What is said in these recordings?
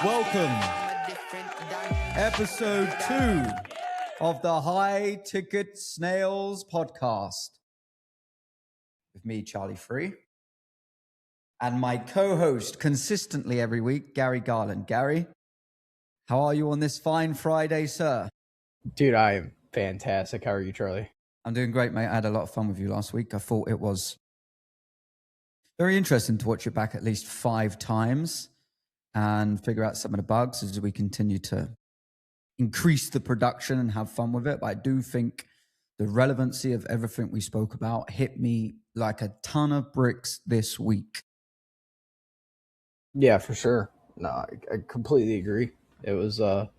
Welcome, episode 2 of the High Ticket Snails podcast. With me, Charlie Free, and my co-host consistently every week, Gary Garland. Gary, how are you on this fine Friday, sir? Dude, I am fantastic. How are you, Charlie? I'm doing great, mate. I had a lot of fun with you last week. I thought it was very interesting to watch it back at least 5 times and figure out some of the bugs as we continue to increase the production and have fun with it. But I do think the relevancy of everything we spoke about hit me like a ton of bricks this week. Yeah, for sure. No, I completely agree. It was I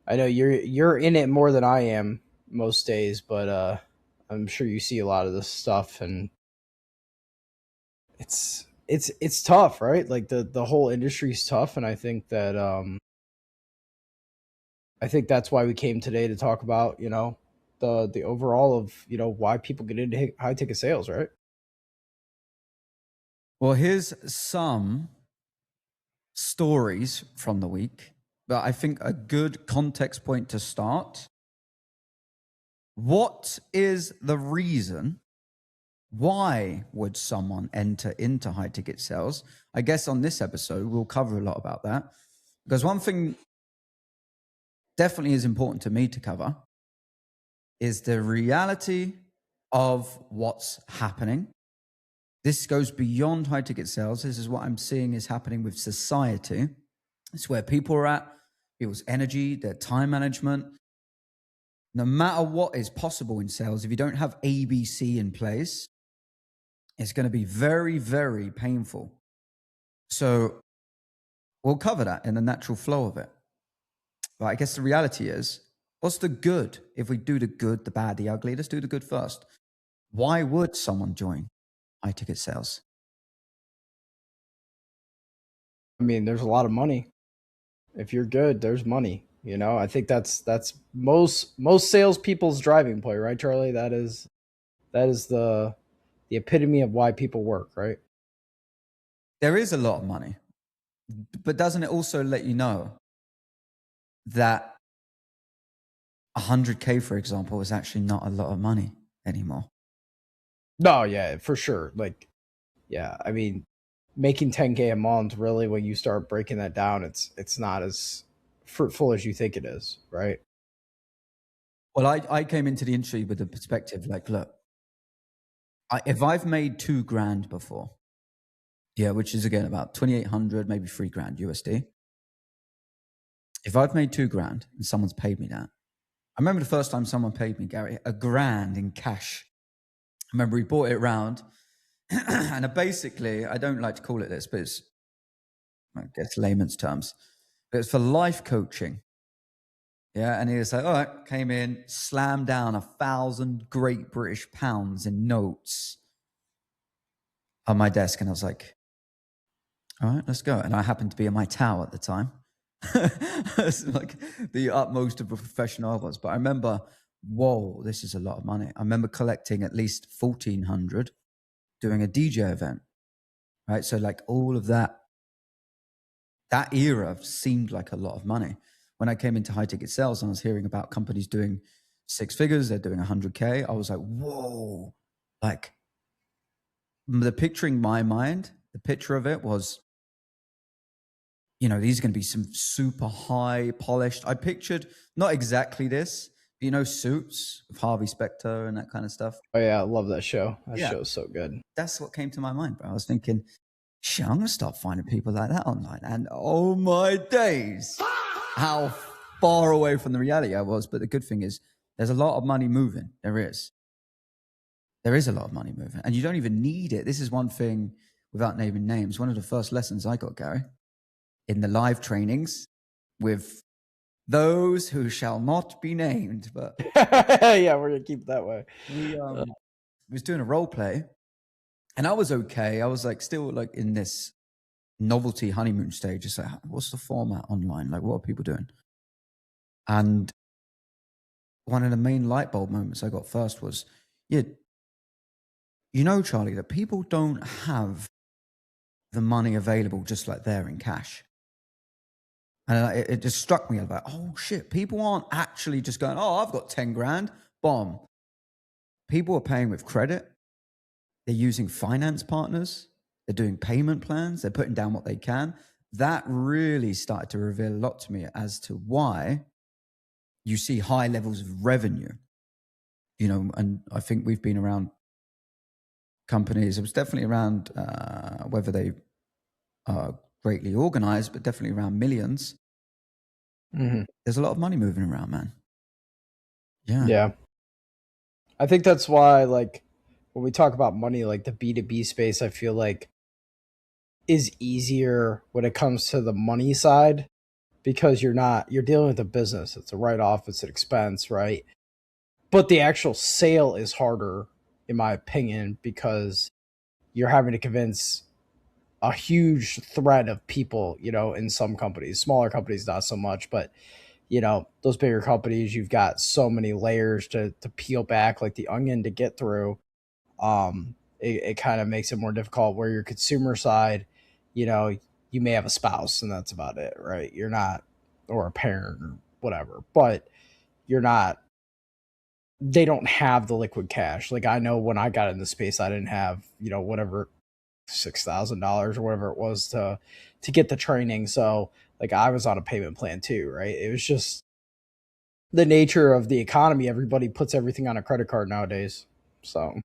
know you're in it more than I am most days, but I'm sure you see a lot of this stuff, and it's tough, right? Like the whole industry's tough, and I think that I think that's why we came today to talk about, the overall of, why people get into high ticket sales, right? Well, here's some stories from the week, but I think a good context point to start. What is the reason? Why would someone enter into high ticket sales? I guess on this episode, we'll cover a lot about that, because one thing definitely is important to me to cover is the reality of what's happening. This goes beyond high ticket sales. This is what I'm seeing is happening with society. It's where people are at, people's energy, their time management. No matter what is possible in sales, if you don't have ABC in place, it's going to be very, very painful. So we'll cover that in the natural flow of it. But I guess the reality is, what's the good? If we do the good, the bad, the ugly, let's do the good first. Why would someone join high ticket sales? I mean, there's a lot of money. If you're good, there's money. I think that's most salespeople's driving point, right, Charlie? That is the epitome of why people work, right? There is a lot of money, but doesn't it also let you know that 100K, for example, is actually not a lot of money anymore? No, yeah, for sure. Like, yeah, I mean, making 10K a month, really, when you start breaking that down, it's not as fruitful as you think it is, right? Well, I came into the industry with the perspective like, look, if I've made $2,000 before, yeah, which is again about 2,800, maybe $3,000 USD. If I've made $2,000 and someone's paid me that, I remember the first time someone paid me, Gary, $1,000 in cash. I remember he brought it around, and basically, I don't like to call it this, but it's, I guess, layman's terms, but it's for life coaching. Yeah, and he was like, all right, came in, slammed down 1,000 Great British pounds in notes on my desk, and I was like, all right, let's go. And I happened to be in my towel at the time. It's like the utmost of a professional I was. But I remember, whoa, this is a lot of money. I remember collecting at least 1,400 doing a DJ event, right? So like all of that era seemed like a lot of money. When I came into high ticket sales and I was hearing about companies doing 6 figures, they're doing 100K, I was like, whoa. Like the picture in my mind, the picture of it was, these are going to be some super high polished. I pictured not exactly this, but Suits with Harvey Specter and that kind of stuff. Oh yeah, I love that show. That show's so good. That's what came to my mind, bro. I was thinking, shit, I'm going to start finding people like that online. And oh my days, how far away from the reality I was. But the good thing is there's a lot of money moving. There is a lot of money moving, and you don't even need it. This is one thing, without naming names, one of the first lessons I got, Gary, in the live trainings with those who shall not be named. But yeah, we're going to keep it that way. We was doing a role play, and I was okay. I was like still like in this novelty honeymoon stage. It's like, what's the format online? Like, what are people doing? And one of the main light bulb moments I got first was, Charlie, that people don't have the money available just like there in cash. And it just struck me like, oh shit, people aren't actually just going, oh, I've got 10 grand, bomb. People are paying with credit. They're using finance partners. They're doing payment plans. They're putting down what they can. That really started to reveal a lot to me as to why you see high levels of revenue. You know, and I think we've been around companies. It was definitely around whether they are greatly organized, but definitely around millions. Mm-hmm. There's a lot of money moving around, man. Yeah. Yeah. I think that's why, like, when we talk about money, like the B2B space, I feel like is easier when it comes to the money side because you're dealing with a business. It's a write off, it's an expense, right? But the actual sale is harder, in my opinion, because you're having to convince a huge thread of people, you know, in some companies. Smaller companies, not so much, but you know, those bigger companies, you've got so many layers to peel back like the onion to get through. It kind of makes it more difficult where your consumer side, you know, you may have a spouse and that's about it, right? You're not, or a parent or whatever, but you're not, they don't have the liquid cash. Like I know when I got in the space, I didn't have, you know, whatever, $6,000 or whatever it was to get the training. So like I was on a payment plan too, right? It was just the nature of the economy. Everybody puts everything on a credit card nowadays. So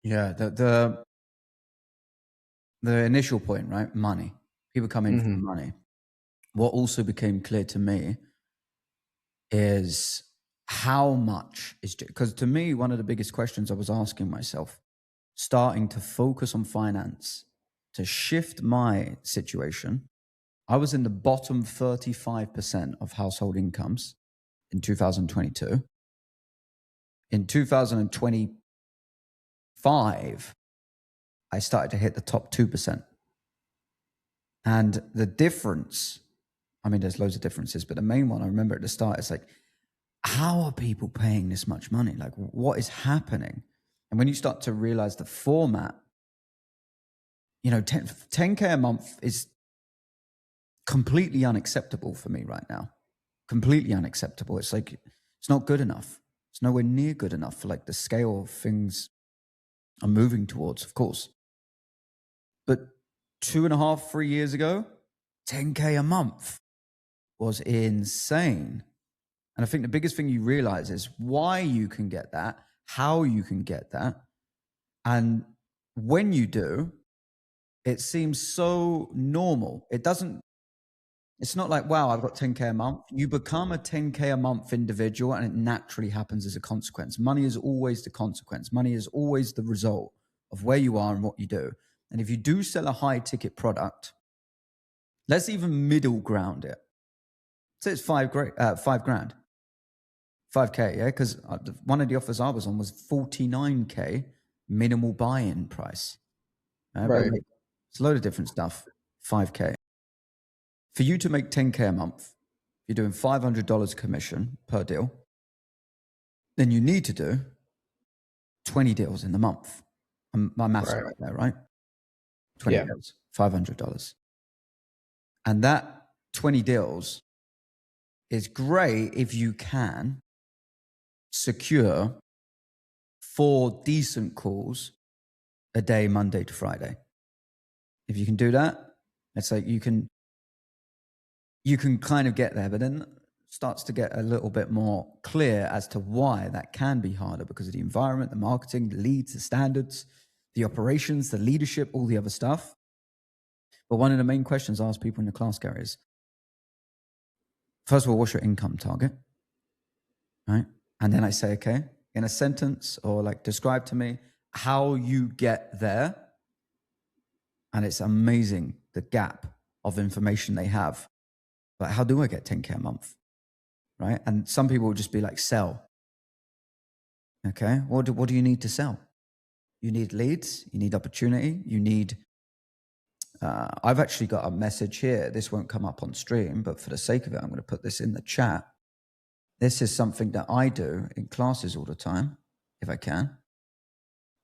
Yeah. The initial point, right? Money. People come in for mm-hmm. money. What also became clear to me is how much is, because to me, one of the biggest questions I was asking myself, starting to focus on finance, to shift my situation, I was in the bottom 35% of household incomes in 2022. In 2025, I started to hit the top 2%. And the difference, I mean, there's loads of differences, but the main one I remember at the start is like, how are people paying this much money? Like, what is happening? And when you start to realize the format, you know, 10K a month is completely unacceptable for me right now. Completely unacceptable. It's like, it's not good enough. It's nowhere near good enough for like the scale of things I'm moving towards, of course. But 2.5, 3 years ago, 10K a month was insane. And I think the biggest thing you realize is why you can get that, how you can get that. And when you do, it seems so normal. It's not like, wow, I've got 10K a month. You become a 10K a month individual and it naturally happens as a consequence. Money is always the consequence. Money is always the result of where you are and what you do. And if you do sell a high ticket product, let's even middle ground it. So it's 5 grand, 5K, yeah? Because one of the offers I was on was 49K minimal buy-in price. But Right. like, it's a load of different stuff, 5K. For you to make 10K a month, you're doing $500 commission per deal, then you need to do 20 deals in the month. My math's Right. right there, right? 20 Yeah. deals, $500. And that 20 deals is great if you can secure 4 decent calls a day, Monday to Friday. If you can do that, it's like you can kind of get there, but then starts to get a little bit more clear as to why that can be harder because of the environment, the marketing, the leads, the standards, the operations, the leadership, all the other stuff. But one of the main questions I ask people in the class, Gary, is first of all, what's your income target? Right? And then I say, okay, in a sentence or like describe to me how you get there. And it's amazing the gap of information they have. But how do I get 10K a month? Right? And some people will just be like, sell. Okay. What do you need to sell? You need leads. You need opportunity. You need, I've actually got a message here. This won't come up on stream, but for the sake of it, I'm going to put this in the chat. This is something that I do in classes all the time, if I can.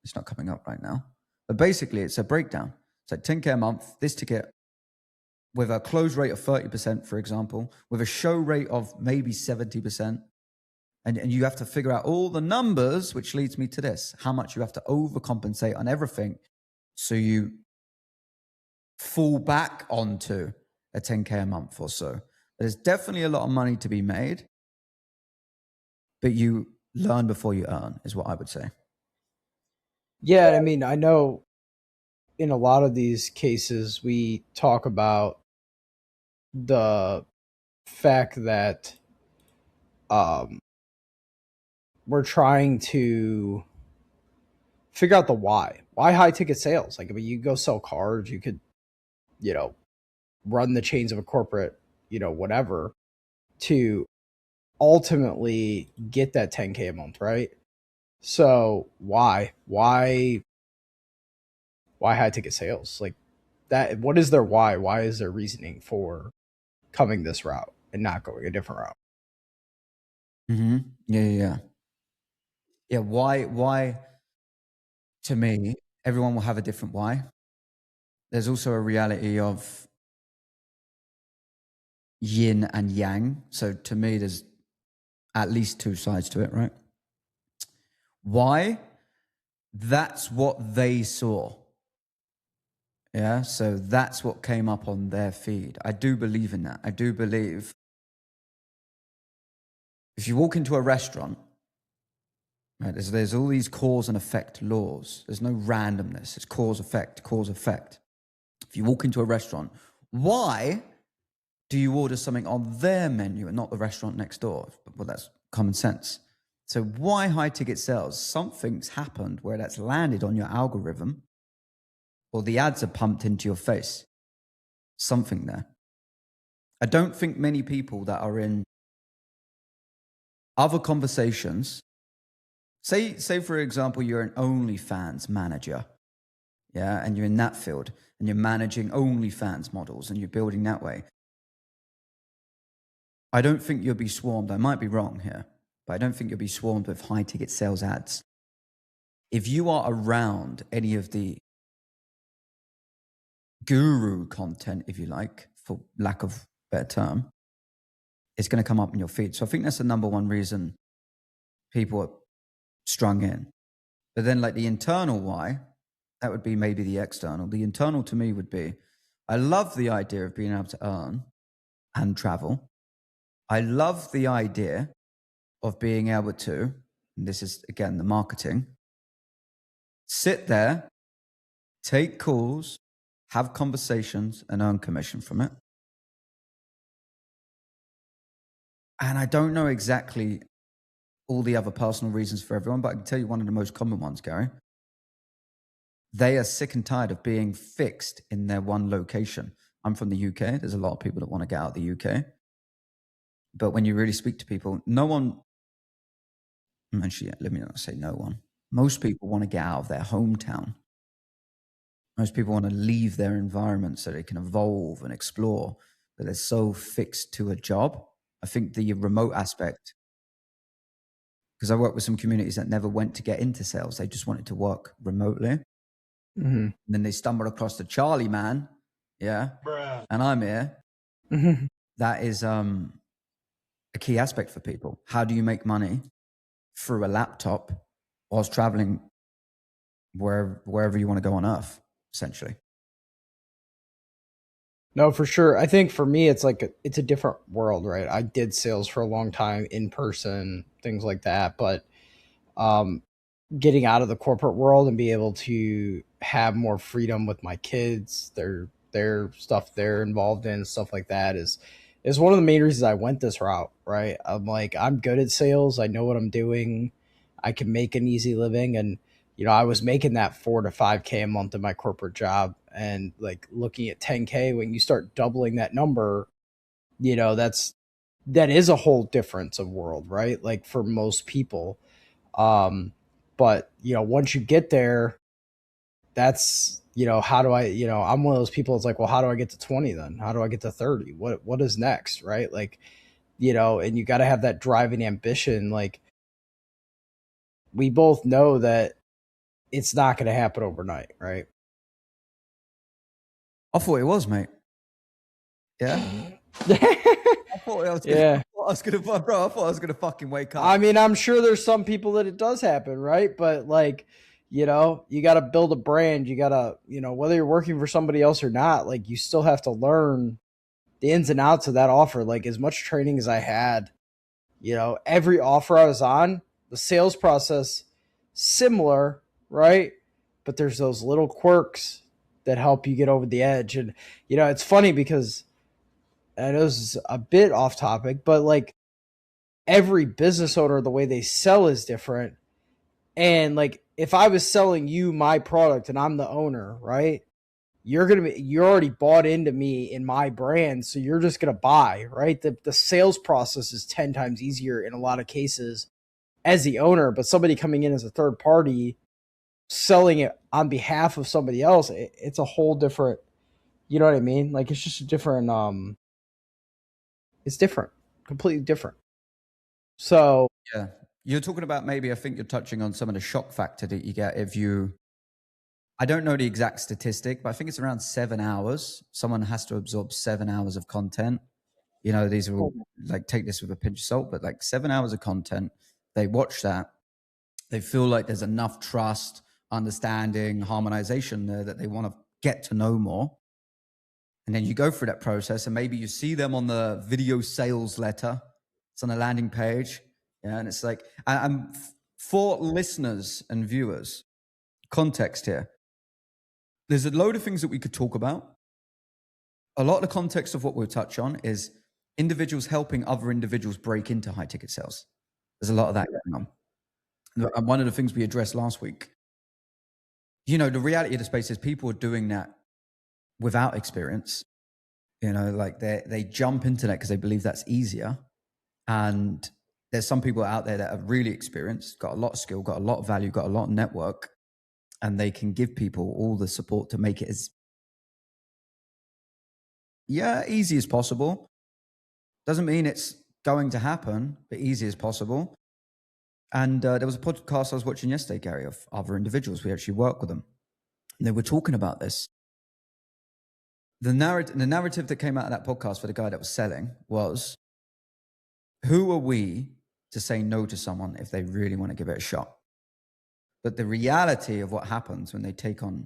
It's not coming up right now. But basically, it's a breakdown. So 10K a month, this ticket with a close rate of 30%, for example, with a show rate of maybe 70%. And you have to figure out all the numbers, which leads me to this, how much you have to overcompensate on everything. So you fall back onto a 10K a month or so. There's definitely a lot of money to be made, but you learn before you earn, is what I would say. Yeah, I mean, I know in a lot of these cases we talk about the fact that um, we're trying to figure out the why. Why high ticket sales? Like, I mean, you go sell cars, you could, you know, run the chains of a corporate, whatever, to ultimately get that 10K a month, right? So why high ticket sales? Like that, what is their why? Why is their reasoning for coming this route and not going a different route? Mm-hmm. Yeah. Yeah. Why, to me, everyone will have a different why. There's also a reality of yin and yang. So to me, there's at least two sides to it, right? Why? That's what they saw. Yeah. So that's what came up on their feed. I do believe in that. I do believe if you walk into a restaurant, right, there's all these cause and effect laws. There's no randomness. It's cause, effect, cause, effect. If you walk into a restaurant, why do you order something on their menu and not the restaurant next door? Well, that's common sense. So why high ticket sales? Something's happened where that's landed on your algorithm or the ads are pumped into your face. Something there. I don't think many people that are in other conversations, say for example, you're an OnlyFans manager, yeah, and you're in that field and you're managing OnlyFans models and you're building that way. I don't think you'll be swarmed. I might be wrong here, but I don't think you'll be swarmed with high ticket sales ads. If you are around any of the guru content, if you like, for lack of better term, it's going to come up in your feed. So I think that's the number one reason people are strung in. But then like the internal why, that would be maybe the external. The internal to me would be, I love the idea of being able to earn and travel. I love the idea of being able to, and this is again the marketing, sit there, take calls, have conversations, and earn commission from it. And I don't know exactly all the other personal reasons for everyone, but I can tell you one of the most common ones, Gary. They are sick and tired of being fixed in their one location. I'm from the UK. There's a lot of people that want to get out of the UK. But when you really speak to people, no one, actually, let me not say no one. Most people want to get out of their hometown. Most people want to leave their environment so they can evolve and explore, but they're so fixed to a job. I think the remote aspect, because I work with some communities that never went to get into sales, they just wanted to work remotely. Mm-hmm. And then they stumbled across the Charlie man, yeah, Bruh. And I'm here. Mm-hmm. That is a key aspect for people. How do you make money through a laptop whilst traveling wherever you want to go on Earth, essentially? No, for sure. I think for me, it's a different world, right? I did sales for a long time in person, things like that, but um, getting out of the corporate world and be able to have more freedom with my kids, their stuff they're involved in, stuff like that is one of the main reasons I went this route, right? I'm like, I'm good at sales. I know what I'm doing. I can make an easy living. And, I was making that 4 to 5K a month in my corporate job, and like looking at 10K, when you start doubling that number, that is a whole difference of world, right? Like for most people. Um, but once you get there, that's how do I, I'm one of those people. It's like, well, how do I get to 20 then? How do I get to 30? What is next, right? Like, and you got to have that drive and ambition. Like, we both know that it's not going to happen overnight, right? I thought it was, mate. Yeah. I thought I was gonna, Yeah. bro. I thought I was gonna fucking wake up. I mean, I'm sure there's some people that it does happen, right? But like, you got to build a brand. You got to, whether you're working for somebody else or not, like you still have to learn the ins and outs of that offer. Like as much training as I had, every offer I was on, the sales process similar, right? But there's those little quirks that help you get over the edge. And it's funny because I know this is a bit off topic, but like every business owner, the way they sell is different. And like if I was selling you my product and I'm the owner, right? You're already bought into me in my brand, so you're just gonna buy, right? The sales process is 10 times easier in a lot of cases as the owner, but somebody coming in as a third party selling it on behalf of somebody else, it's a whole different, you know what I mean? Like it's just a different it's different, completely different. So Yeah. You're talking about, maybe, I think you're touching on some of the shock factor that you get if you, I don't know the exact statistic, but I think it's around 7 hours. Someone has to absorb 7 hours of content. These are all, like, take this with a pinch of salt, but like 7 hours of content, they watch that. They feel like there's enough trust, understanding, harmonization there that they want to get to know more. And then you go through that process and maybe you see them on the video sales letter. It's on a landing page. Yeah. And it's like, and for listeners and viewers, context here. There's a load of things that we could talk about. A lot of the context of what we'll touch on is individuals helping other individuals break into high ticket sales. There's a lot of that going on. And one of the things we addressed last week, the reality of the space is people are doing that without experience. Like they jump into that because they believe that's easier. And there's some people out there that are really experienced, got a lot of skill, got a lot of value, got a lot of network, and they can give people all the support to make it as easy as possible. Doesn't mean it's going to happen, but easy as possible. And there was a podcast I was watching yesterday, Gary, of other individuals. We actually work with them. And they were talking about this. The narrative that came out of that podcast for the guy that was selling was, who are we to say no to someone if they really want to give it a shot? But the reality of what happens when they take on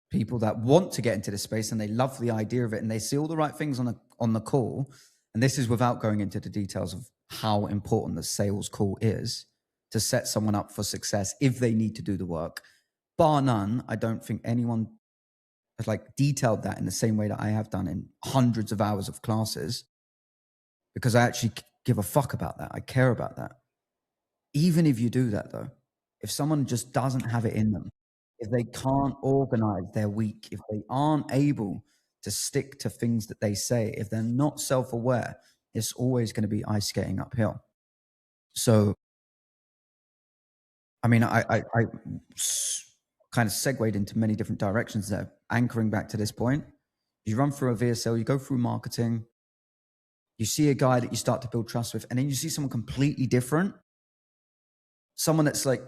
people that want to get into this space and they love the idea of it and they see all the right things on the call, and this is without going into the details of how important the sales call is to set someone up for success if they need to do the work. Bar none, I don't think anyone has like detailed that in the same way that I have done in hundreds of hours of classes, because I actually give a fuck about that. I care about that. Even if you do that though, if someone just doesn't have it in them, if they can't organize their week, if they aren't able to stick to things that they say, if they're not self-aware, it's always going to be ice skating uphill. So, I mean, I kind of segued into many different directions there, anchoring back to this point. You run through a VSL, you go through marketing, you see a guy that you start to build trust with, and then you see someone completely different. Someone that's like,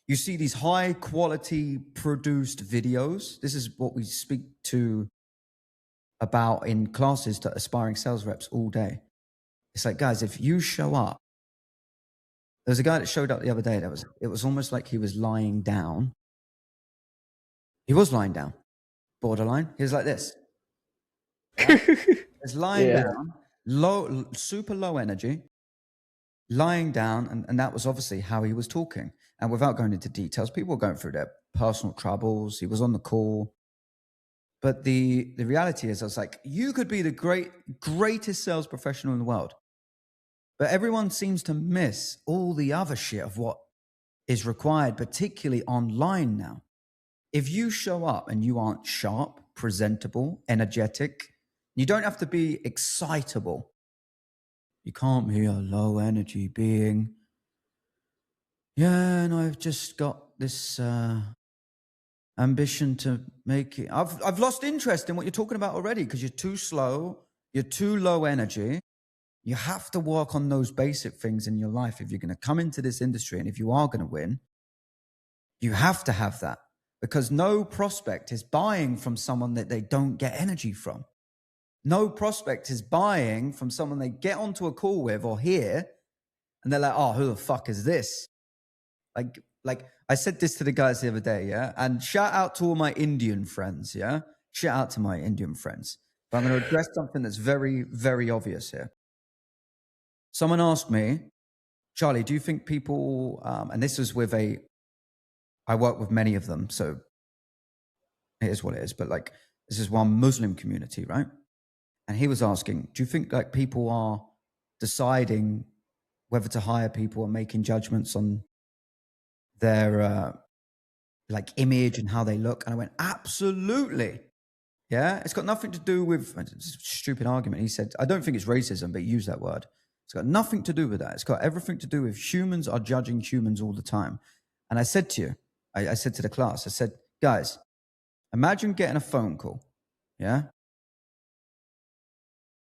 you see these high quality produced videos. This is what we speak to about in classes to aspiring sales reps all day. It's like, guys, if you show up, there's a guy that showed up the other day it was almost like he was lying down. He was lying down, borderline. He was like this. Right? He's lying down, super low energy, lying down, and that was obviously how he was talking. And without going into details, people were going through their personal troubles. He was on the call. But the reality is, I was like, you could be the greatest sales professional in the world, but everyone seems to miss all the other shit of what is required, particularly online now. If you show up and you aren't sharp, presentable, energetic, you don't have to be excitable. You can't be a low energy being. Yeah, and I've just got this ambition to make it. I've lost interest in what you're talking about already because you're too slow, you're too low energy. You have to work on those basic things in your life if you're going to come into this industry, and if you are going to win, you have to have that. because no prospect is buying from someone that they don't get energy from. No prospect is buying from someone they get onto a call with or hear, and they're like, oh, who the fuck is this? Like I said this to the guys the other day, yeah? And shout out to all my Indian friends, yeah? Shout out to my Indian friends. But I'm going to address something that's very, very obvious here. Someone asked me, Charlie, do you think people, and this was with I work with many of them, so it is what it is, but like, this is one Muslim community, right? And he was asking, do you think like people are deciding whether to hire people and making judgments on their like image and how they look? And I went, absolutely. Yeah, it's got nothing to do with, it's a stupid argument. He said, I don't think it's racism, but he used that word. It's got nothing to do with that. It's got everything to do with humans are judging humans all the time. And I said to you, I said to the class, I said, guys, imagine getting a phone call. Yeah.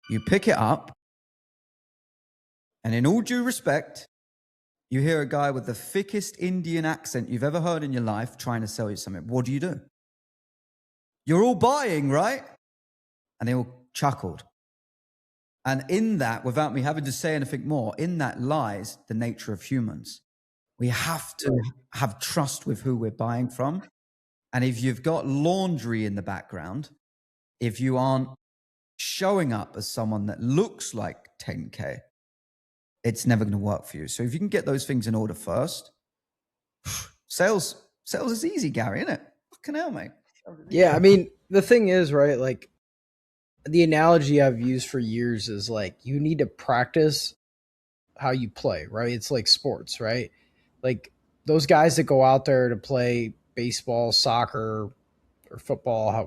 You pick it up, and in all due respect, you hear a guy with the thickest Indian accent you've ever heard in your life trying to sell you something. What do? You're all buying, right? And they all chuckled. And in that, without me having to say anything more, in that lies the nature of humans. We have to have trust with who we're buying from. And if you've got laundry in the background, if you aren't showing up as someone that looks like 10K, it's never going to work for you. So if you can get those things in order first, sales is easy, Gary, isn't it? Fucking hell, mate. Yeah, I mean, the thing is, right, like the analogy I've used for years is like you need to practice how you play, right? It's like sports, right? Like those guys that go out there to play baseball, soccer, or football,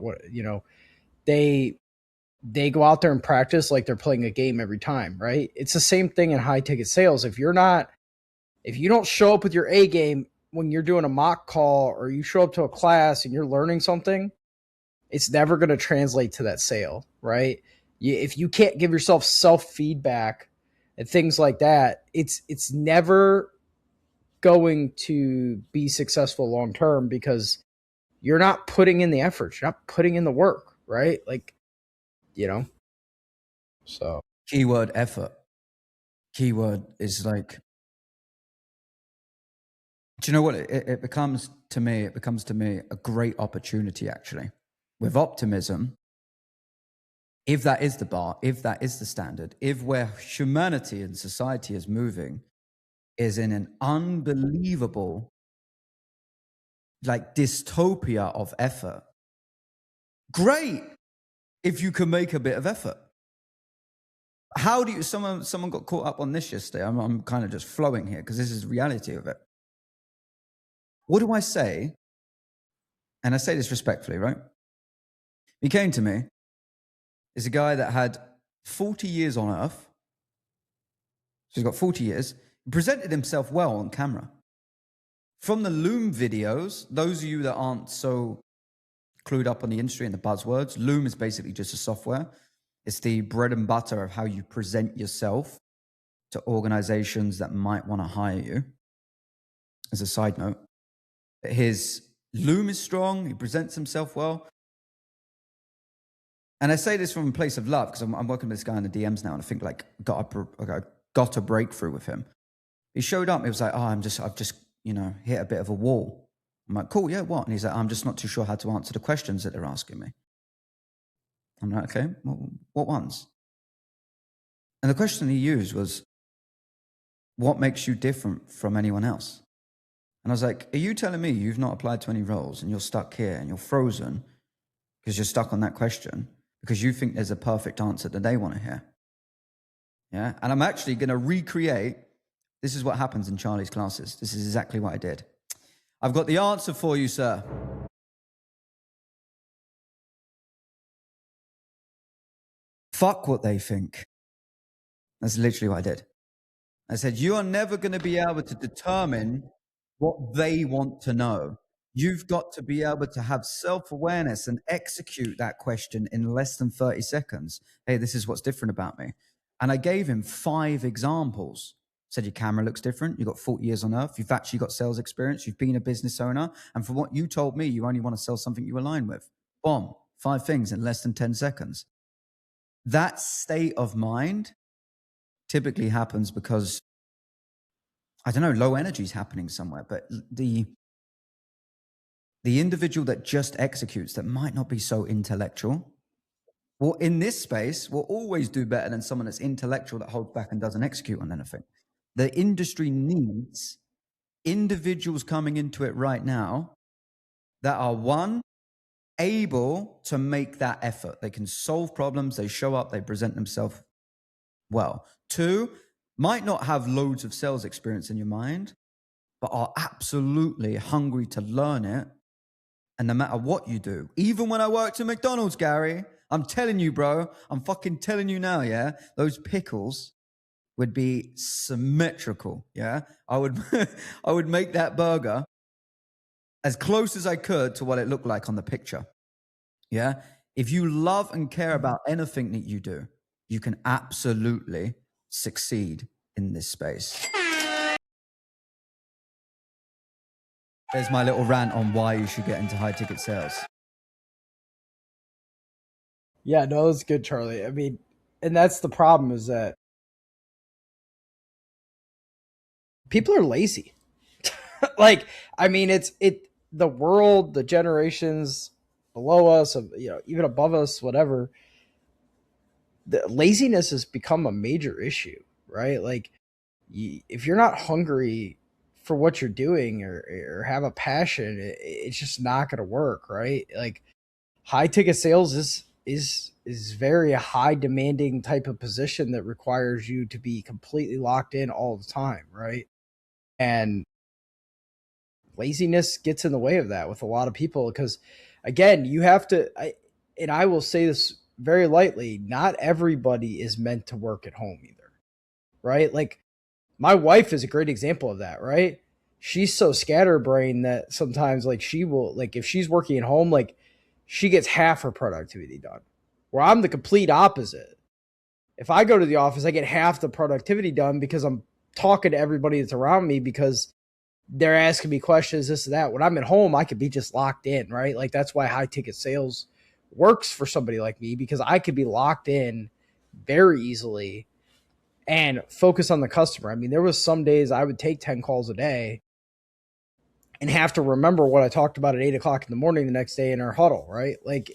they go out there and practice like they're playing a game every time, right? It's the same thing in high ticket sales. If you don't show up with your A game when you're doing a mock call or you show up to a class and you're learning something, it's never going to translate to that sale, right? If you can't give yourself self-feedback and things like that, it's never going to be successful long term because you're not putting in the effort, you're not putting in the work, right? Like, so keyword effort. Keyword is like, do you know what it becomes to me? It becomes to me a great opportunity, actually, with optimism. If that is the bar, if that is the standard, if where humanity and society is moving is in an unbelievable, like dystopia of effort, great if you can make a bit of effort. How do you, someone got caught up on this yesterday. I'm kind of just flowing here because this is the reality of it. What do I say? And I say this respectfully, right? He came to me. Is a guy that had 40 years on earth. So he's got 40 years. He presented himself well on camera. From the Loom videos, those of you that aren't so clued up on the industry and the buzzwords, Loom is basically just a software. It's the bread and butter of how you present yourself to organizations that might want to hire you. As a side note, his Loom is strong. He presents himself well. And I say this from a place of love because I'm working with this guy in the DMs now, and I think like got a breakthrough with him. He showed up. He was like, "Oh, I've just hit a bit of a wall." I'm like, "Cool, yeah, what?" And he's like, "I'm just not too sure how to answer the questions that they're asking me." I'm like, "Okay, well, what ones?" And the question he used was, "What makes you different from anyone else?" And I was like, "Are you telling me you've not applied to any roles and you're stuck here and you're frozen because you're stuck on that question?" Because you think there's a perfect answer that they want to hear. Yeah. And I'm actually going to recreate. This is what happens in Charlie's classes. This is exactly what I did. I've got the answer for you, sir. Fuck what they think. That's literally what I did. I said, you are never going to be able to determine what they want to know. You've got to be able to have self-awareness and execute that question in less than 30 seconds. Hey, this is what's different about me. And I gave him 5 examples Said your camera looks different. You've got 40 years on earth. You've actually got sales experience. You've been a business owner. And from what you told me, you only want to sell something you align with. Boom, 5 things in less than 10 seconds. That state of mind typically happens because, I don't know, low energy is happening somewhere. But the individual that just executes, that might not be so intellectual, well, in this space, will always do better than someone that's intellectual that holds back and doesn't execute on anything. The industry needs individuals coming into it right now that are, one, able to make that effort. They can solve problems, they show up, they present themselves well. Two, might not have loads of sales experience in your mind, but are absolutely hungry to learn it. And no matter what you do, even when I worked at McDonald's, Gary, I'm telling you, bro, I'm fucking telling you now, yeah, those pickles would be symmetrical, yeah? I would I would make that burger as close as I could to what it looked like on the picture, yeah? If you love and care about anything that you do, you can absolutely succeed in this space. There's my little rant on why you should get into high ticket sales. Yeah, no, it's good, Charlie. I mean, and that's the problem is that people are lazy. Like, I mean, the world, the generations below us, even above us, whatever. The laziness has become a major issue, right? Like, if you're not hungry for what you're doing or have a passion, it's just not going to work, right? Like, high ticket sales is very high demanding type of position that requires you to be completely locked in all the time, right? And laziness gets in the way of that with a lot of people because, again, you have to and I will say this very lightly, not everybody is meant to work at home either, right? Like, my wife is a great example of that, right? She's so scatterbrained that sometimes, like, she will, like, if she's working at home, like, she gets half her productivity done, where I'm the complete opposite. If I go to the office, I get half the productivity done because I'm talking to everybody that's around me because they're asking me questions, this and that. When I'm at home, I could be just locked in, right? Like, that's why high ticket sales works for somebody like me, because I could be locked in very easily and focus on the customer. I mean, there was some days I would take 10 calls a day and have to remember what I talked about at 8 o'clock in the morning the next day in our huddle, right? Like,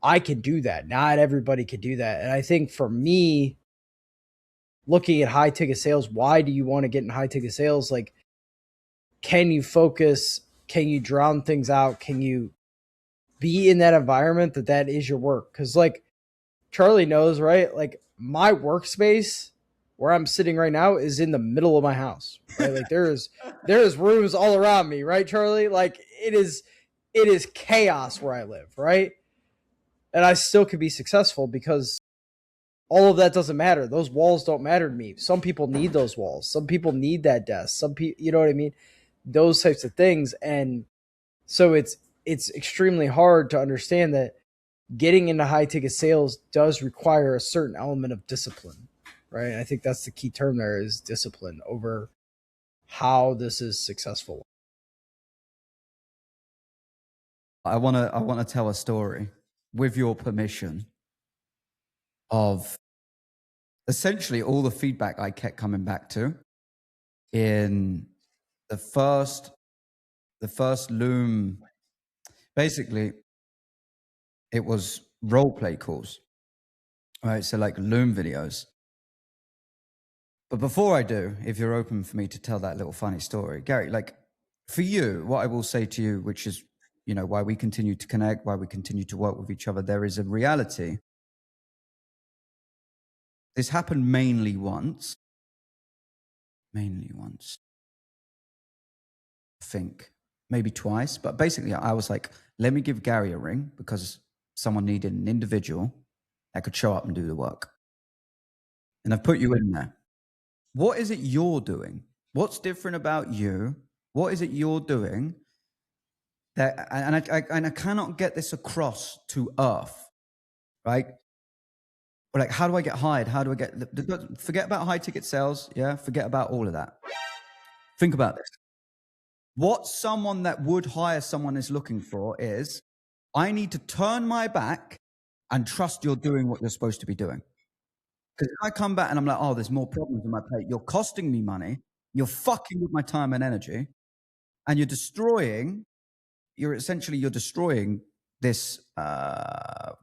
I can do that. Not everybody could do that. And I think for me, looking at high ticket sales, why do you want to get in high ticket sales? Like, can you focus? Can you drown things out? Can you be in that environment that is your work? Because, like, Charlie knows, right? Like, my workspace where I'm sitting right now is in the middle of my house, right? Like, there's rooms all around me, right, Charlie? Like, it is chaos where I live, right? And I still could be successful because all of that doesn't matter. Those walls don't matter to me. Some people need those walls. Some people need that desk. Some people, you know what I mean? Those types of things. And so it's extremely hard to understand that getting into high ticket sales does require a certain element of discipline, right? I think that's the key term there, is discipline over how this is successful. I want to tell a story, with your permission, of essentially all the feedback I kept coming back to in the first Loom. Basically, it was role play calls, right? So, like, Loom videos. But before I do, if you're open for me to tell that little funny story, Gary, like, for you, what I will say to you, which is, why we continue to connect, why we continue to work with each other, there is a reality. This happened mainly once, I think, maybe twice. But basically, I was like, let me give Gary a ring because someone needed an individual that could show up and do the work. And I've put you in there. What is it you're doing? What's different about you? What is it you're doing that, and I cannot get this across to Earth, right? Or like, how do I get hired? How do I get forget about high ticket sales? Yeah, forget about all of that. Think about this. What someone that would hire someone is looking for is, I need to turn my back and trust you're doing what you're supposed to be doing. Because if I come back and I'm like, oh, there's more problems on my plate, you're costing me money, you're fucking with my time and energy, and you're destroying this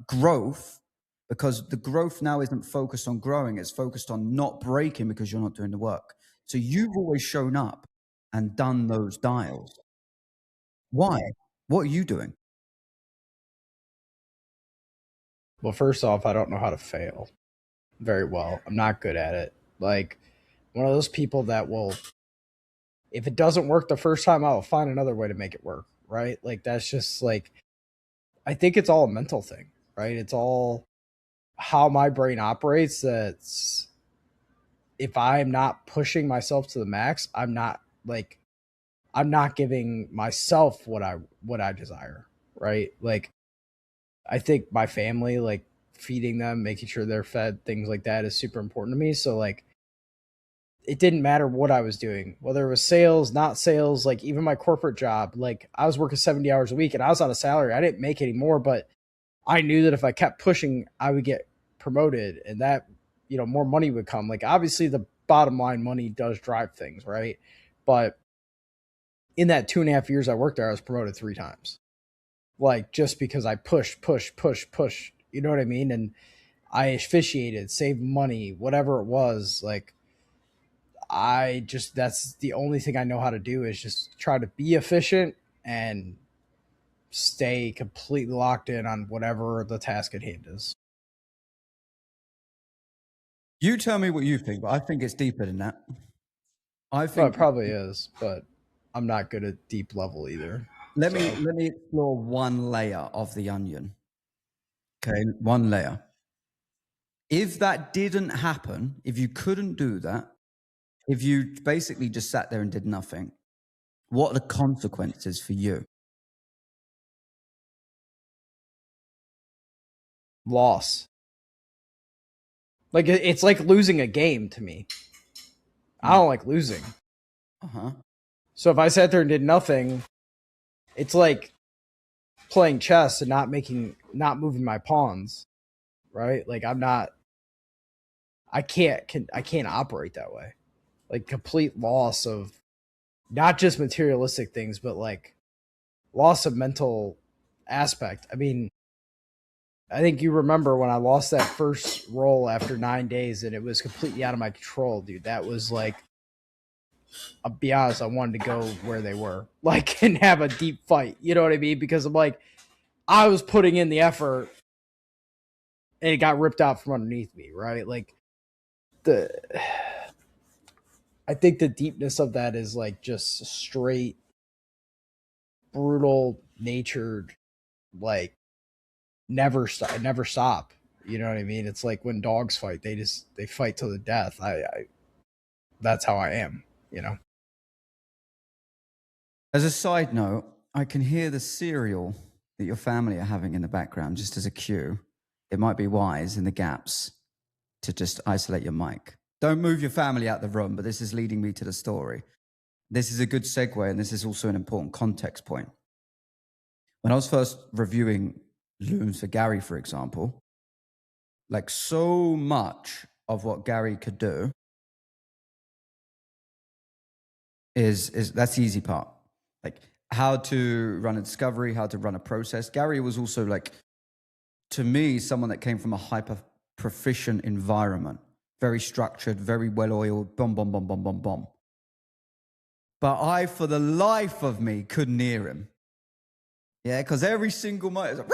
growth, because the growth now isn't focused on growing, it's focused on not breaking because you're not doing the work. So you've always shown up and done those dials. Why? What are you doing? Well, first off, I don't know how to fail very well. I'm not good at it. Like, one of those people that will, if it doesn't work the first time, I'll find another way to make it work. Right? Like, that's just like, I think it's all a mental thing. Right? It's all how my brain operates. That's, if I'm not pushing myself to the max, I'm not giving myself what I desire. Right? Like, I think my family, like feeding them, making sure they're fed, things like that is super important to me. So like, it didn't matter what I was doing, whether it was sales, not sales, like even my corporate job, like I was working 70 hours a week and I was on a salary. I didn't make any more, but I knew that if I kept pushing, I would get promoted and that, more money would come. Like obviously the bottom line money does drive things, right? But in that 2.5 years I worked there, I was promoted 3 times. Like just because I push, you know what I mean? And I officiated, saved money, whatever it was. Like that's the only thing I know how to do is just try to be efficient and stay completely locked in on whatever the task at hand is. You tell me what you think, but I think it's deeper than that. I Well, it think probably is, but I'm not good at deep level either. let So me let me explore one layer of the onion. Okay, one layer. If that didn't happen, if you couldn't do that, if you basically just sat there and did nothing, what are the consequences for you? loss. Like it's like losing a game to me. I Mm. don't like losing. Uh-huh. So if I sat there and did nothing, it's like playing chess and not moving my pawns, right? Like I can't operate that way. Like complete loss of not just materialistic things, but like loss of mental aspect. I mean, I think you remember when I lost that first roll after 9 days and it was completely out of my control, dude. That was like, I'll be honest, I wanted to go where they were, like, and have a deep fight. You know what I mean? Because I'm like, I was putting in the effort and it got ripped out from underneath me, right? Like, the, I think the deepness of that is like just straight, brutal, natured, like, never stop. You know what I mean? It's like when dogs fight, they fight to the death. I that's how I am, you know. As a side note, I can hear the cereal that your family are having in the background, just as a cue. It might be wise in the gaps to just isolate your mic. Don't move your family out the room, but this is leading me to the story. This is a good segue, and this is also an important context point. When I was first reviewing looms for Gary, for example, like so much of what Gary could do is that's the easy part. Like how to run a discovery, how to run a process. Gary was also like, to me, someone that came from a hyper proficient environment, very structured, very well oiled, boom, boom, boom, boom, boom, boom. But I, for the life of me, couldn't hear him. Yeah, because every single moment, like,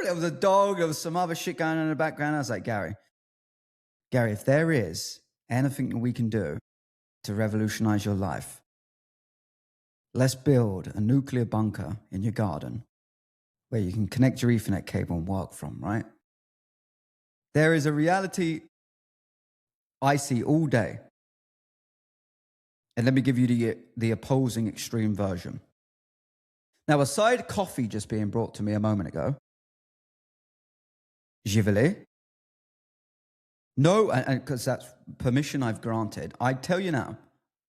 there was a dog, there was some other shit going on in the background. I was like, Gary, if there is anything that we can do to revolutionize your life, let's build a nuclear bunker in your garden where you can connect your Ethernet cable and work from, right? There is a reality I see all day. And let me give you the opposing extreme version. Now, aside coffee just being brought to me a moment ago, Givelet, No, and because that's permission I've granted. I tell you now,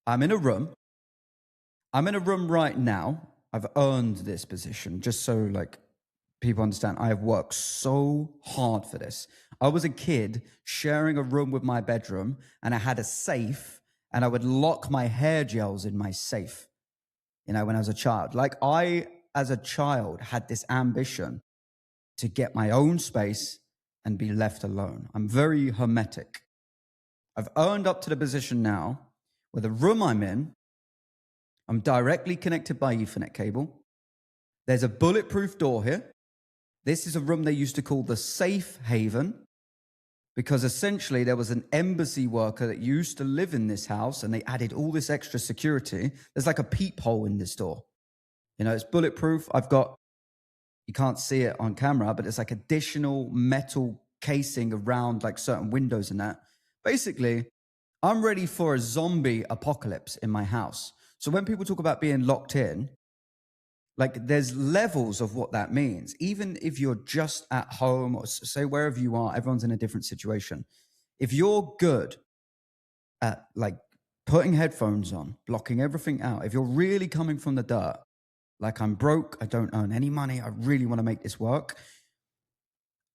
I'm in a room. I'm in a room right now. I've earned this position just so like people understand. I have worked so hard for this. I was a kid sharing a room with my bedroom, and I had a safe, and I would lock my hair gels in my safe, when I was a child. Like I, as a child, had this ambition to get my own space and be left alone. I'm very hermetic. I've earned up to the position now where the room I'm in, I'm directly connected by Ethernet cable. There's a bulletproof door here. This is a room they used to call the safe haven because essentially there was an embassy worker that used to live in this house and they added all this extra security. There's like a peephole in this door. It's bulletproof. You can't see it on camera, but it's like additional metal casing around like certain windows and that. Basically, I'm ready for a zombie apocalypse in my house. So when people talk about being locked in, like there's levels of what that means. Even if you're just at home or say wherever you are, everyone's in a different situation. If you're good at like putting headphones on, blocking everything out, if you're really coming from the dirt, like I'm broke, I don't earn any money, I really want to make this work.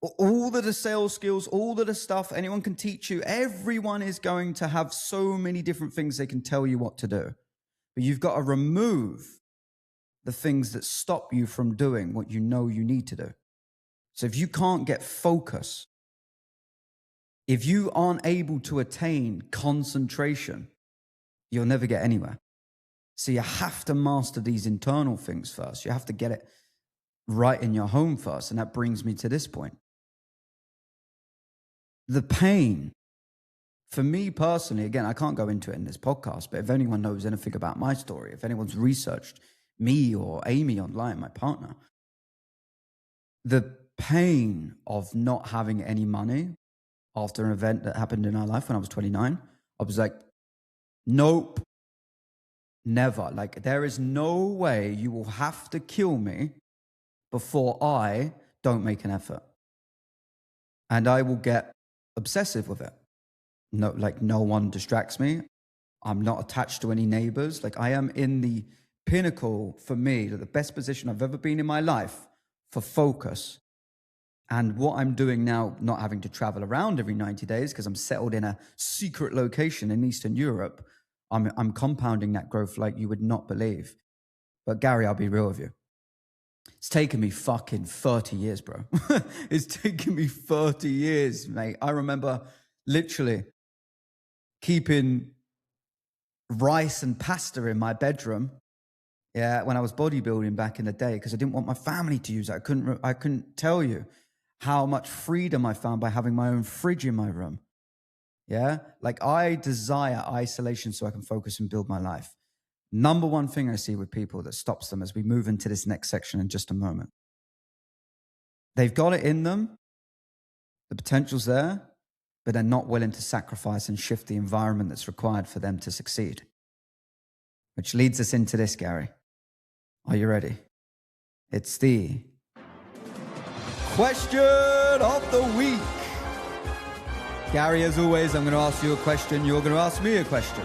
All of the sales skills, all of the stuff anyone can teach you, everyone is going to have so many different things they can tell you what to do. But you've got to remove the things that stop you from doing what you know you need to do. So if you can't get focus, if you aren't able to attain concentration, you'll never get anywhere. So you have to master these internal things first. You have to get it right in your home first. And that brings me to this point. The pain, for me personally, again, I can't go into it in this podcast, but if anyone knows anything about my story, if anyone's researched me or Amy online, my partner, the pain of not having any money after an event that happened in our life when I was 29, I was like, nope, never. Like, there is no way you will have to kill me before I don't make an effort. And I will get obsessive with it. No one distracts me. I'm not attached to any neighbors. Like I am in the pinnacle for me, the best position I've ever been in my life for focus. And what I'm doing now, not having to travel around every 90 days because I'm settled in a secret location in Eastern Europe, I'm compounding that growth like you would not believe. But Gary, I'll be real with you. It's taken me fucking 30 years, bro. It's taken me 30 years, mate. I remember literally keeping rice and pasta in my bedroom, when I was bodybuilding back in the day, because I didn't want my family to use it. I couldn't tell you how much freedom I found by having my own fridge in my room. Like I desire isolation so I can focus and build my life. Number one thing I see with people that stops them as we move into this next section in just a moment. They've got it in them. The potential's there, but they're not willing to sacrifice and shift the environment that's required for them to succeed. Which leads us into this, Gary. Are you ready? It's the question of the week. Gary, as always, I'm going to ask you a question. You're going to ask me a question.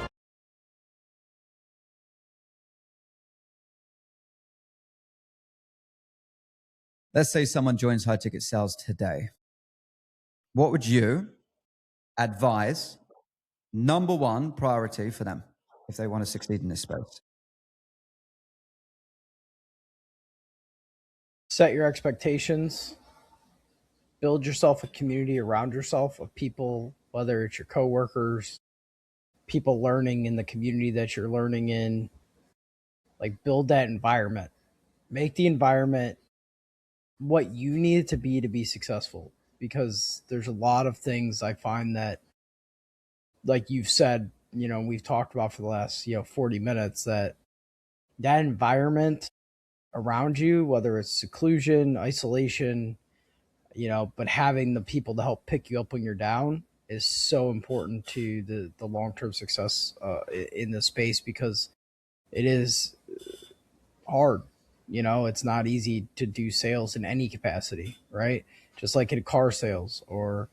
Let's say someone joins High Ticket Sales today. What would you advise, number one priority for them if they want to succeed in this space? Set your expectations. Build yourself a community around yourself of people, whether it's your coworkers, people learning in the community that you're learning in. Like build that environment. Make the environment what you need it to be successful. Because there's a lot of things I find that, like you've said, we've talked about for the last 40 minutes, that environment around you, whether it's seclusion, isolation, but having the people to help pick you up when you're down is so important to the long-term success in this space, because it is hard. It's not easy to do sales in any capacity, right? Just like in car sales or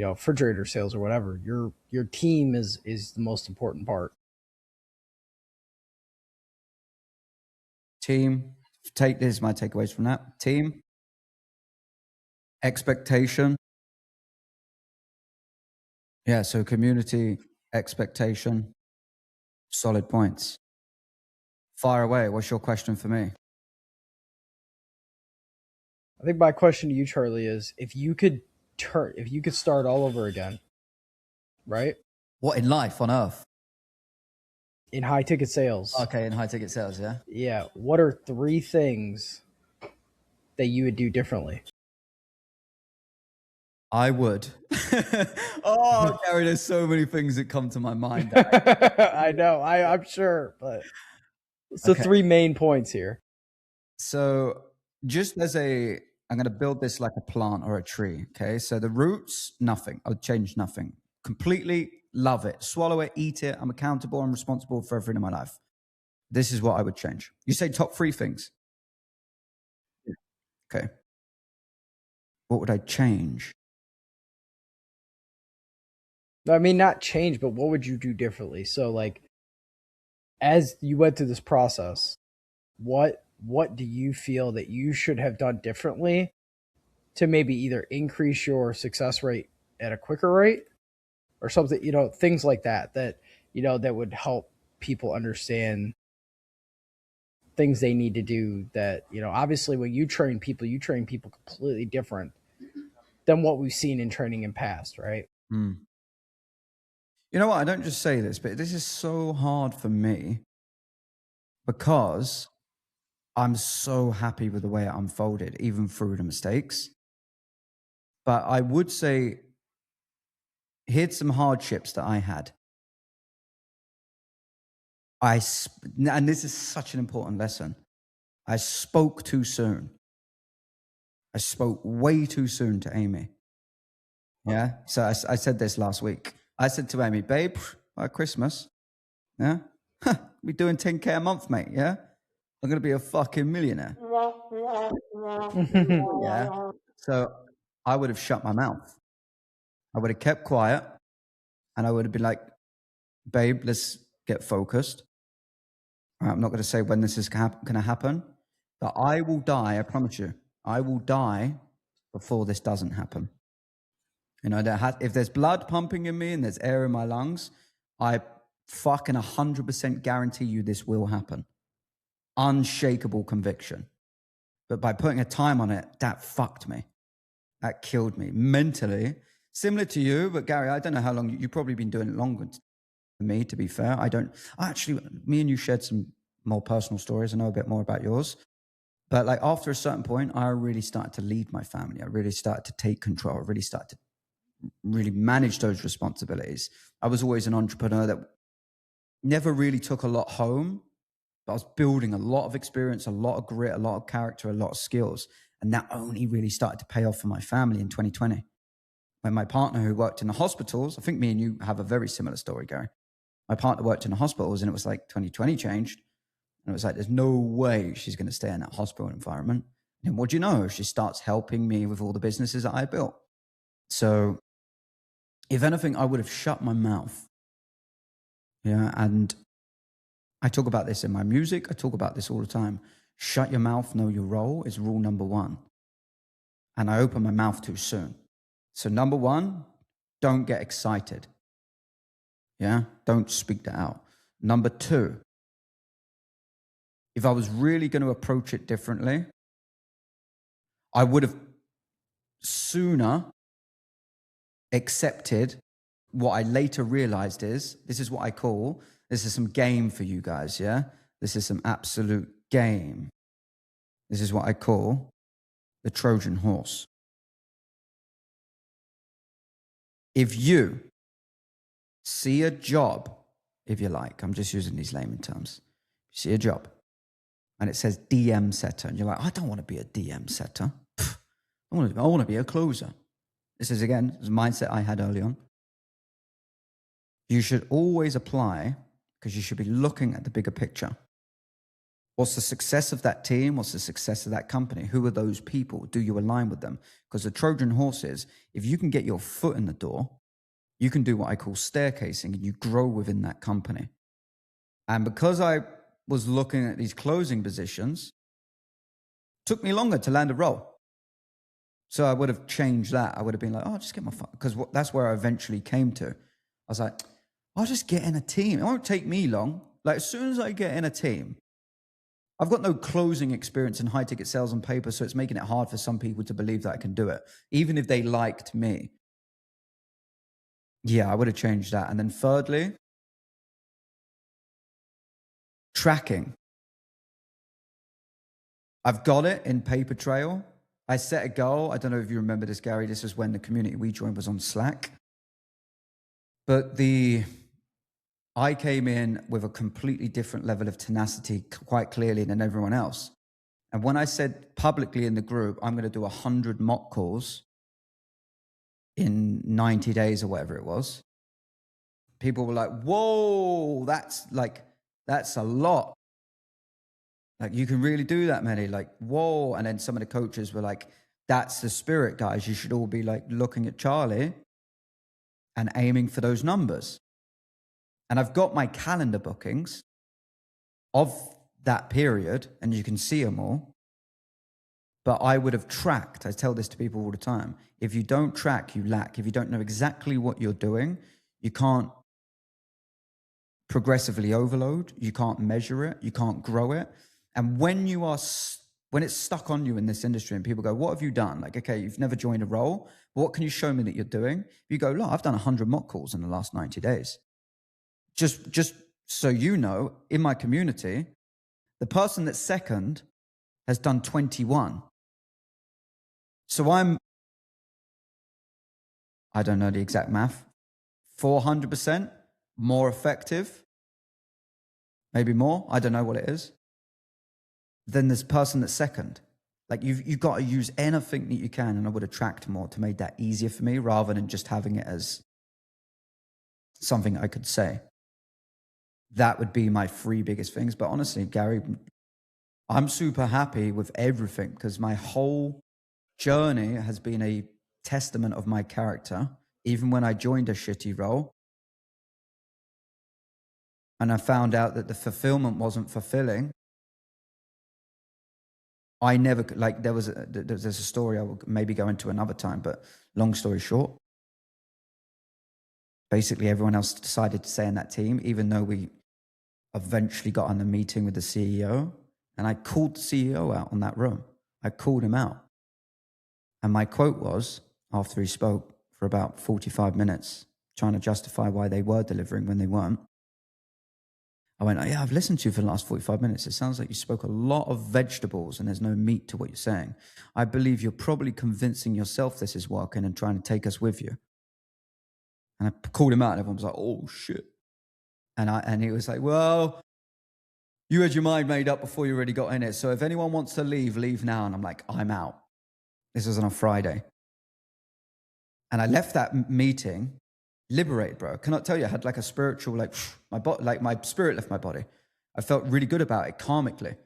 refrigerator sales or whatever. Your team is the most important part. Team, take this, my takeaways from that. Team, expectation. Yeah, so community, expectation, solid points. Fire away. What's your question for me? I think my question to you, Charlie, is if you could start all over again, right? What in life on earth? In high ticket sales. Okay, in high ticket sales, yeah. Yeah. What are 3 things that you would do differently? I would. Oh, Gary, there's so many things that come to my mind. I know. I'm sure, but it's the Okay. 3 main points here. So just I'm going to build this like a plant or a tree. Okay. So the roots, nothing. I would change nothing. Completely love it. Swallow it, eat it. I'm accountable. I'm responsible for everything in my life. This is what I would change. You say top 3 things. Okay. What would I change? I mean, not change, but what would you do differently? So, like, as you went through this process, what do you feel that you should have done differently to maybe either increase your success rate at a quicker rate or something, things like that that would help people understand things they need to do that, obviously when you train people completely different than what we've seen in training in past, right? Hmm. You know what? I don't just say this, but this is so hard for me because I'm so happy with the way it unfolded, even through the mistakes. But I would say, here's some hardships that I had. And this is such an important lesson. I spoke too soon. I spoke way too soon to Amy. Yeah. So I said this last week. I said to Amy, babe, by Christmas, yeah, we're doing 10K a month, mate. Yeah. I'm going to be a fucking millionaire. Yeah. So I would have shut my mouth. I would have kept quiet and I would have been like, babe, let's get focused. I'm not going to say when this is going to happen, but I will die. I promise you, I will die before this doesn't happen. If there's blood pumping in me and there's air in my lungs, I fucking 100% guarantee you this will happen. Unshakable conviction. But by putting a time on it, that fucked me. That killed me mentally. Similar to you, but Gary, I don't know how long you've probably been doing it longer than me, to be fair. Actually, me and you shared some more personal stories. I know a bit more about yours. But like after a certain point, I really started to lead my family. I really started to take control. I really started to really manage those responsibilities. I was always an entrepreneur that never really took a lot home, but I was building a lot of experience, a lot of grit, a lot of character, a lot of skills. And that only really started to pay off for my family in 2020. When my partner who worked in the hospitals, I think me and you have a very similar story, Gary. My partner worked in the hospitals and it was like 2020 changed. And it was like, there's no way she's going to stay in that hospital environment. And what do you know? She starts helping me with all the businesses that I built. So if anything, I would have shut my mouth. Yeah. And I talk about this in my music. I talk about this all the time. Shut your mouth, know your role is rule number 1. And I open my mouth too soon. So number 1, don't get excited. Yeah. Don't speak that out. Number 2, if I was really going to approach it differently, I would have sooner accepted what I later realized is, this is some game for you guys, yeah? This is some absolute game. This is what I call the Trojan horse. If you see a job, if you like, I'm just using these layman terms, see a job and it says DM setter, and you're like, I don't want to be a DM setter. I want to be a closer. This is, again, a mindset I had early on. You should always apply because you should be looking at the bigger picture. What's the success of that team? What's the success of that company? Who are those people? Do you align with them? Because the Trojan horse is, if you can get your foot in the door, you can do what I call staircasing, and you grow within that company. And because I was looking at these closing positions, it took me longer to land a role. So I would have changed that. I would have been like, oh, just get my phone. Because that's where I eventually came to. I was like, I'll just get in a team. It won't take me long. Like, as soon as I get in a team, I've got no closing experience in high ticket sales on paper. So it's making it hard for some people to believe that I can do it, even if they liked me. Yeah, I would have changed that. And then thirdly, tracking. I've got it in paper trail. I set a goal. I don't know if you remember this, Gary. This is when the community we joined was on Slack. But I came in with a completely different level of tenacity quite clearly than everyone else. And when I said publicly in the group, I'm going to do 100 mock calls in 90 days or whatever it was, people were like, whoa, that's a lot. Like, you can really do that many, like, whoa. And then some of the coaches were like, that's the spirit, guys. You should all be like looking at Charlie and aiming for those numbers. And I've got my calendar bookings of that period, and you can see them all. But I would have tracked. I tell this to people all the time. If you don't track, you lack. If you don't know exactly what you're doing, you can't progressively overload. You can't measure it. You can't grow it. And when it's stuck on you in this industry and people go, what have you done? Like, okay, you've never joined a role. What can you show me that you're doing? You go, look, I've done 100 mock calls in the last 90 days. Just so you know, in my community, the person that's second has done 21. So I don't know the exact math, 400% more effective, maybe more. I don't know what it is. Than this person that's second. Like, you've got to use anything that you can, and I would attract more to make that easier for me rather than just having it as something I could say. That would be my three biggest things. But honestly, Gary, I'm super happy with everything because my whole journey has been a testament of my character. Even when I joined a shitty role and I found out that the fulfillment wasn't fulfilling, I never, like, there's a story I will maybe go into another time, but long story short, basically everyone else decided to stay in that team, even though we eventually got on a meeting with the CEO, and I called the CEO out on that room. I called him out. And my quote was, after he spoke for about 45 minutes, trying to justify why they were delivering when they weren't, I went, oh, yeah, I've listened to you for the last 45 minutes. It sounds like you spoke a lot of vegetables and there's no meat to what you're saying. I believe you're probably convincing yourself this is working and trying to take us with you. And I called him out and everyone was like, oh, shit. And he was like, well, you had your mind made up before you already got in it. So if anyone wants to leave, leave now. And I'm like, I'm out. This was on a Friday. And I left that meeting liberated, bro. Cannot tell you, I had like a spiritual, like my spirit left my body. I felt really good about it karmically. And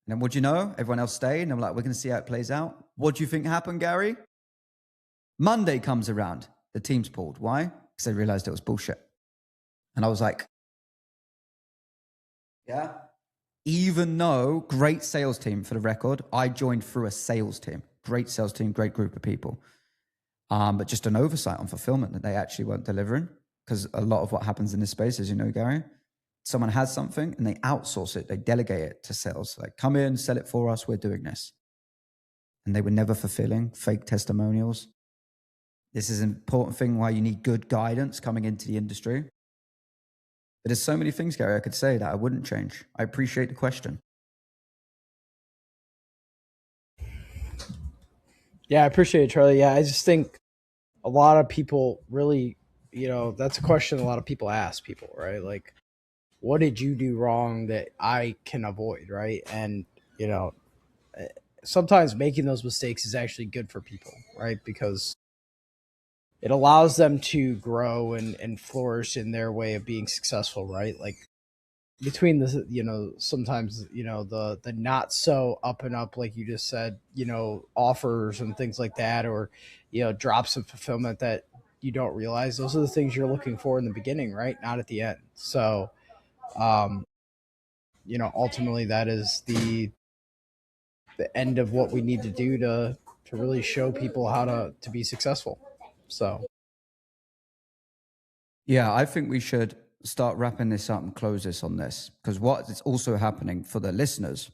then what do you know? Everyone else stayed. And I'm like, we're going to see how it plays out. What do you think happened, Gary? Monday comes around. The team's pulled. Why? Because they realized it was bullshit. And I was like, yeah. Even though great sales team, for the record, I joined through a sales team. Great sales team, great group of people. But just an oversight on fulfillment that they actually weren't delivering. Because a lot of what happens in this space, as you know, Gary, someone has something and they outsource it. They delegate it to sales. Like, come in, sell it for us. We're doing this. And they were never fulfilling, fake testimonials. This is an important thing why you need good guidance coming into the industry. But there's so many things, Gary, I could say that I wouldn't change. I appreciate the question. Yeah, I appreciate it, Charlie. Yeah, I just think a lot of people really, that's a question a lot of people ask people, right? Like, what did you do wrong that I can avoid, right? And, sometimes making those mistakes is actually good for people, right? Because it allows them to grow and flourish in their way of being successful, right? Like, between the, sometimes, the not so up and up, like you just said, offers and things like that, or drops of fulfillment that you don't realize, those are the things you're looking for in the beginning, right? Not at the end. So um ultimately that is the end of what we need to do to really show people how to be successful. So Yeah, I think we should start wrapping this up and close this on this, because what is also happening for the listeners,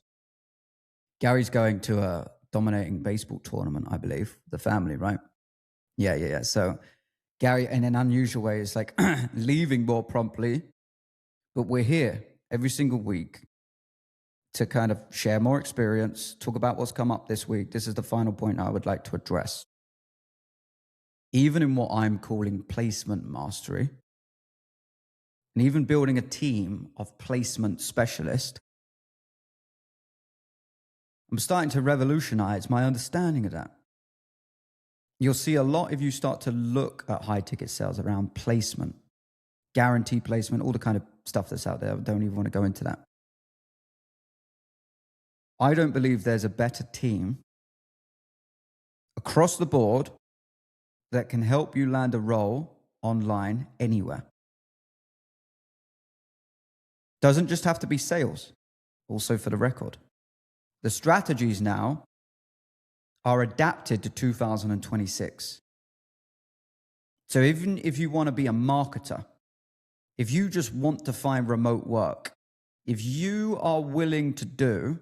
Gary's going to a dominating baseball tournament, I believe, the family, right? Yeah. So Gary, in an unusual way, is like leaving more promptly, but we're here every single week to kind of share more experience, talk about what's come up this week. This is the final point I would like to address. Even in what I'm calling placement mastery, and even building a team of placement specialists, I'm starting to revolutionize my understanding of that. You'll see a lot if you start to look at high ticket sales around placement, guaranteed placement, all the kind of stuff that's out there. I don't even want to go into that. I don't believe there's a better team across the board that can help you land a role online anywhere. Doesn't just have to be sales, also for the record. The strategies now are adapted to 2026. So even if you want to be a marketer, if you just want to find remote work, if you are willing to do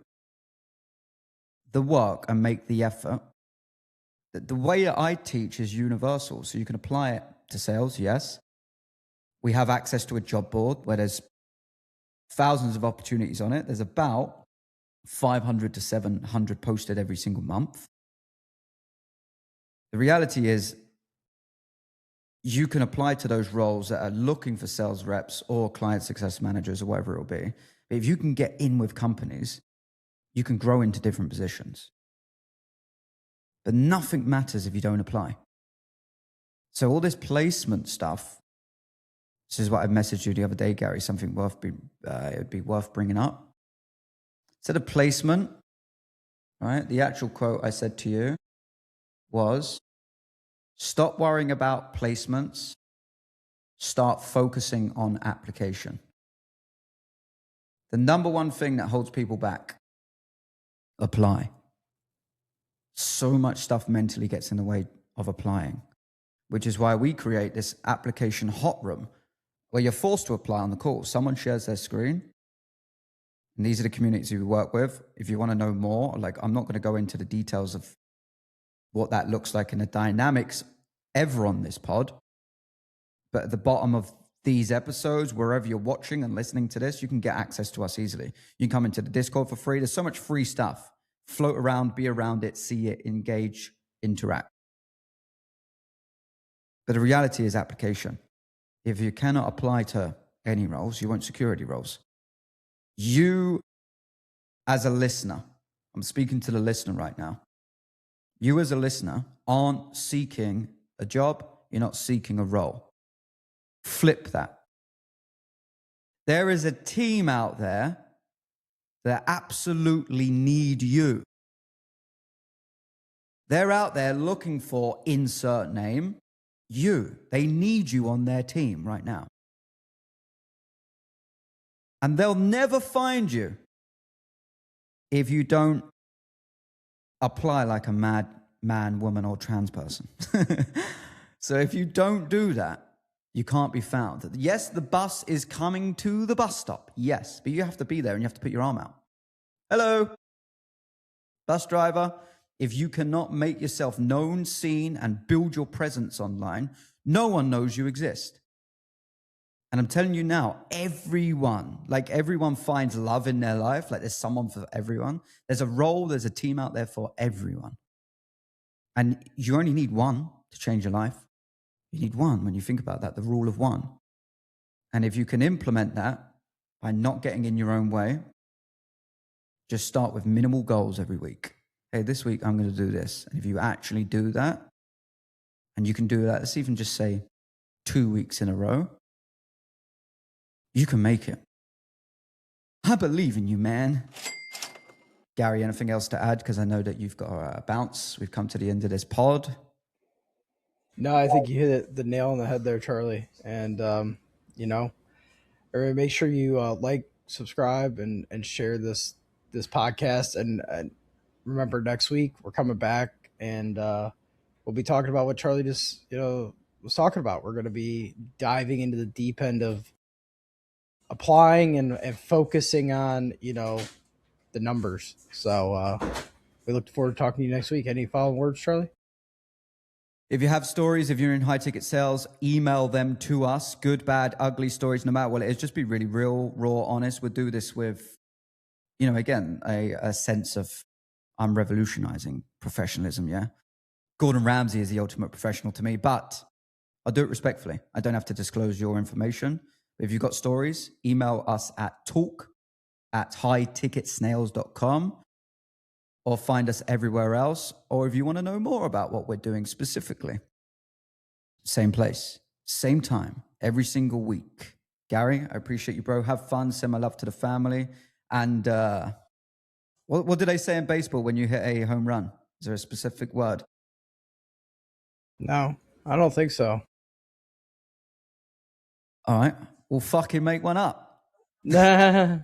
the work and make the effort, the way that I teach is universal. So you can apply it to sales, yes. We have access to a job board where there's thousands of opportunities on it. There's about 500 to 700 posted every single month. The reality is you can apply to those roles that are looking for sales reps or client success managers or whatever it will be. But if you can get in with companies, you can grow into different positions. But nothing matters if you don't apply. So all this placement stuff, this is what I messaged you the other day, Gary, something it would be worth bringing up. Instead of placement, right, the actual quote I said to you was, stop worrying about placements, start focusing on application. The number one thing that holds people back, apply. So much stuff mentally gets in the way of applying, which is why we create this application hot room where you're forced to apply on the call. Someone shares their screen, and these are the communities we work with. If you want to know more, like, I'm not going to go into the details of what that looks like in the dynamics ever on this pod, but at the bottom of these episodes, wherever you're watching and listening to this, you can get access to us easily. You can come into the Discord for free. There's so much free stuff. Float around, be around it, see it, engage, interact. But the reality is application. If you cannot apply to any roles, you won't secure any roles. You, as a listener, I'm speaking to the listener right now. You as a listener aren't seeking a job. You're not seeking a role. Flip that. There is a team out there that absolutely need you. They're out there looking for, insert name, you. They need you on their team right now. And they'll never find you if you don't apply like a mad man, woman, or trans person. So if you don't do that, you can't be found. Yes, the bus is coming to the bus stop. Yes, but you have to be there and you have to put your arm out. Hello, bus driver. If you cannot make yourself known, seen, and build your presence online, no one knows you exist. And I'm telling you now, everyone finds love in their life. Like, there's someone for everyone. There's a role, there's a team out there for everyone. And you only need one to change your life. You need one when you think about that, the rule of one. And if you can implement that by not getting in your own way, just start with minimal goals every week. Hey, this week I'm going to do this. And if you actually do that, and you can do that, let's even just say 2 weeks in a row, you can make it. I believe in you, man. Gary, anything else to add? Because I know that you've got a bounce. We've come to the end of this pod. No, I think you hit the nail on the head there, Charlie. And you know, make sure you like, subscribe, and share this podcast. And remember, next week we're coming back, and we'll be talking about what Charlie just was talking about. We're going to be diving into the deep end of applying and focusing on the numbers. So we look forward to talking to you next week. Any final words, Charlie? If you have stories, if you're in high ticket sales, email them to us. Good, bad, ugly stories, no matter what it is. Just be really real, raw, honest. We'll do this with, again, a sense of I'm revolutionizing professionalism, yeah? Gordon Ramsay is the ultimate professional to me, but I'll do it respectfully. I don't have to disclose your information. If you've got stories, email us at talk@highticketsnails.com or find us everywhere else. Or if you want to know more about what we're doing specifically, same place, same time, every single week. Gary, I appreciate you, bro. Have fun. Send my love to the family. And what do they say in baseball when you hit a home run? Is there a specific word? No, I don't think so. All right. We'll fucking make one up. Nah.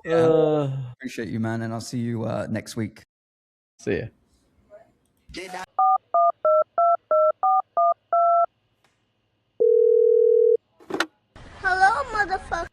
Appreciate you, man. And I'll see you next week. See ya. Hello, motherfucker.